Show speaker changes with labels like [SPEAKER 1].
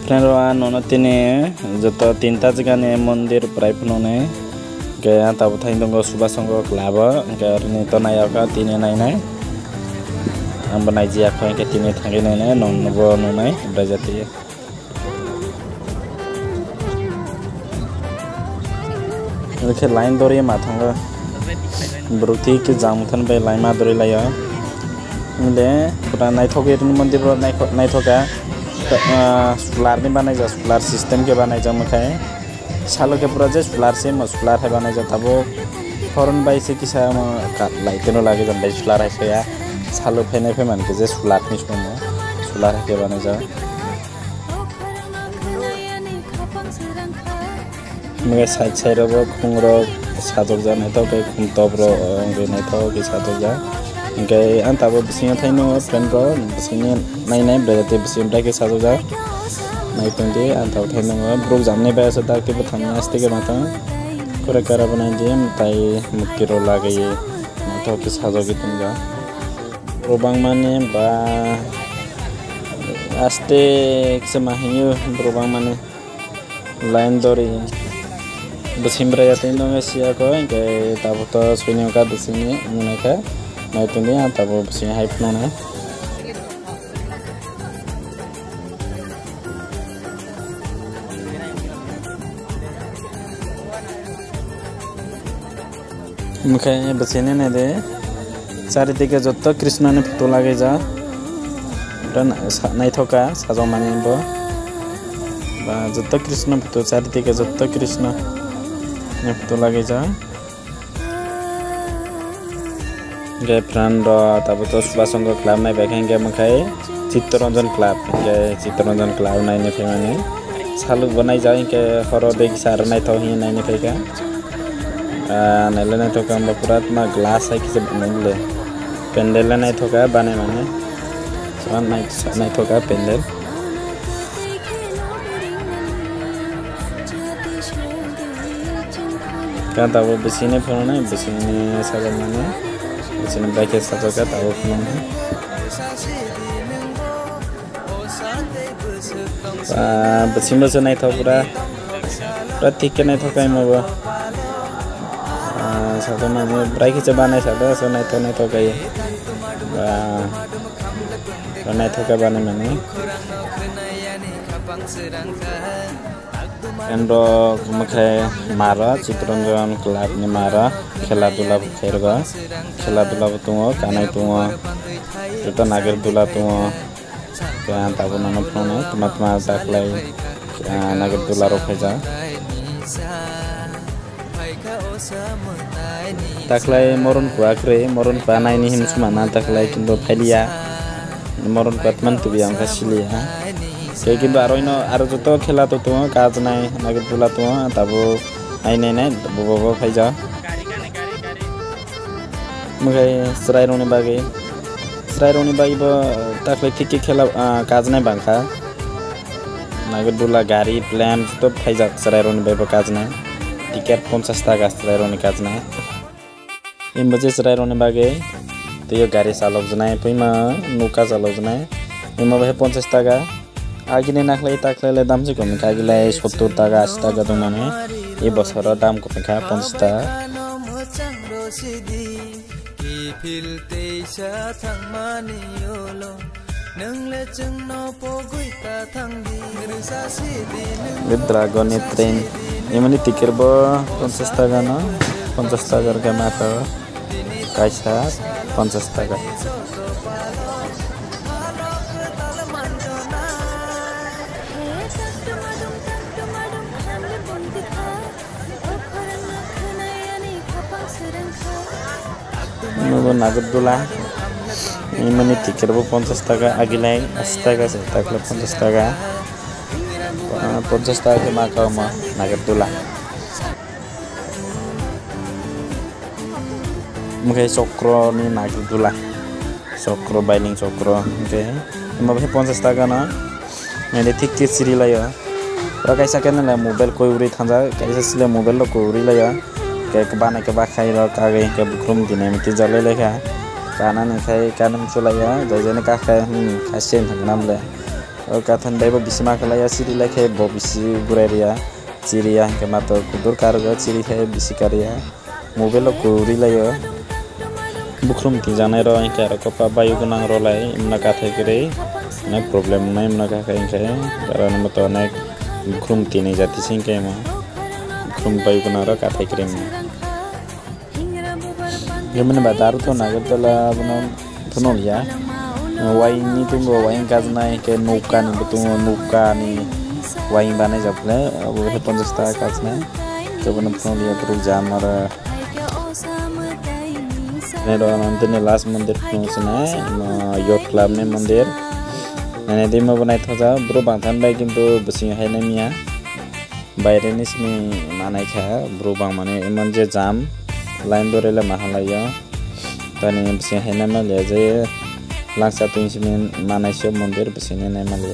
[SPEAKER 1] friend नोनो तिने जतो तीनटा जगह मंदिर प्राय फनोने गया तब थाइन दंगो सुबह संगो क्लाब गरने तो नायका तिने नायनाय आं बनाय जिया खय के तिने थांगे नायनाय ननबो नुनाय ब्राजाति ओके लाइन दरे माथांगा ब्रुति के जामुथन बे लाइन मा दरे लाया ले पुरा नायथोगे मंदिर रो नायथोगा सोलार नि बानाय जा सोलार सिस्टम के बानाय जा मखाय सालो के पूरा जे सोलार से सोलार है बानाय जा तबो फरन बाय से किसा लाइट न लागे जन बाय सोलार है या सालो फेने फे मान के जे सोलार नि सम सोलार के बानाय जा मे साइड साइड रो खुंगरो साजोग जा नै तो के खुंतब रो नै तो के साजोग जा इनके अंताबो बिसिं थाइनो फ्रेंड रो बिसिं नायनाय ब्रेते बिसिं के साजोग जा नाय पेंदे अंताबो थाइनो ब्रोक जामने बाय सदा के थामने आस्ते के माता करे करा बनाय जे ताई मुक्ति रो लागे तो के साजोग तुम जा रोबांग माने बा आस्ते से माहियो रोबांग माने लाइन दरी बिसिं ब्रेया थाइनो सिया को के ताबो तो सुनियो का बिसिं मुने का नाय पेंदे अंताबो बिसिं हाइप नोना मुखे बसेने ने दे चारि दिके जत्तो कृष्ण ने फोटो लागे जा नायथोका साजो माने बो बा जत्तो कृष्ण फोटो चारि दिके जत्तो कृष्ण ने फोटो लागे जा गे फ्रेंड तब तो सुबह संग क्लब नाय बेखेंगे मखाय चित्तरंजन क्लब नायने फे माने सालु बनाय जाय के हरो देख सार नायथो hi नायने फैका नायले तो काम पूरा मा ग्लास है किसे बनले पेंडल नाय थोका बाने माने सान नाय थोका पेंडल का ताबो बिसिने फोने बिसिने साजा माने बिसिने बाइके साजा का ताबो फोने बिसिमो से नाय थो पूरा ठीक के नाय थोका मबो साथो माने ब्राइक से बानाय साथो सो नाय तो गई नाय तो का बानाय माने एंडो मखे मारा चित्ररंजन क्लब नि मारा खेला दुला खेरगा खेला दुला तुङो कानाय तुङो तो नागर दुला तुङो का ताबो नन फोने तमातमा जाखलाय नागर दुला रो फैजा ताखलाय मरन कुआक्रे मरन पानायनि हिमसुमाना ताखलाय किन्तु फाइलिया मरन पातमान तुबिया अंका सिलिया के किन्तु आरोइनो आरो जतो खेला तो काज नाय नागिर बुला तो ताबो आइनाय नाय बबो फाइजा मगे सरायरोनि बागे बो ताखलाय थिके खेला काज नाय बांखा नागिर बुला गाड़ी प्लान तो फाइजा सरायरोनि बागे काज नाय टिकेट 50 टाका सरायरोनि काज नाय इमबजे सरायरोनि बागे तो यो गाड़ी चालक जनाय पैमा नौका चालक जनाय इमा बे 50 टाका आगिने नाखलाय ताखलाय दाम से कम कागिलाय 70 टाका 80 टाका दं माने ए बसर दाम को पेखा 50 टाका ड्रागन ट्रेन इमनि टिकेट बो 50 टाका न 50 टाका के मात्र कैसा 50 टाका नागरदुला इमनि टिकेट बो 50 टाका आगिलाय 80 टाका से ताकले 50 टाका 50 टाका के माका मा नागरदुला मुखे चक्र नि नागरदुला चक्र बाइलिंग चक्र ओके इमा बे 50 टाका ना मेले ठीक के सिरि लायो र कैसा केनला मोबाइल कोइ उरि थांजा कैसा सिले मोबाइल को उरि लायो के बानाय के बाखाय र कागे के बुख्रुम दिने मिति जले लेखा काना ने खाय कानम चलाया जजने का खाय खासेन थांनामले kathon bai bo bisi makalaya siri laikhe bo bisi gurairia chiriya hingke mato kudur kargo chiri khai bisi kariya mobile kuri layo bukrum tinjanai ro hingke aro kopa bayu gonang ro lai imna kathai kre na problem nai imna ka hingke karon mato onek bukrum tini jati singke mo bukrum bayu gonang ro kathai kre mo gimana bataru to nagatala buno ya wain itu wain kaznai ke nuka ni betul nuka ni wain banai japle abu he 50 taka kaznai coba puno dia perlu jamar ne do nanti ne last mandir puno sana yacht club ne mandir ne dia mau banai thoja bro bangthan bai kintu besi hai na mia bayre ni smi manai kha bro bang mane eman je jam line dorela mahalaya tani besi hai na ma le je langsa tu insimen manai syo mandir besi ne na ma le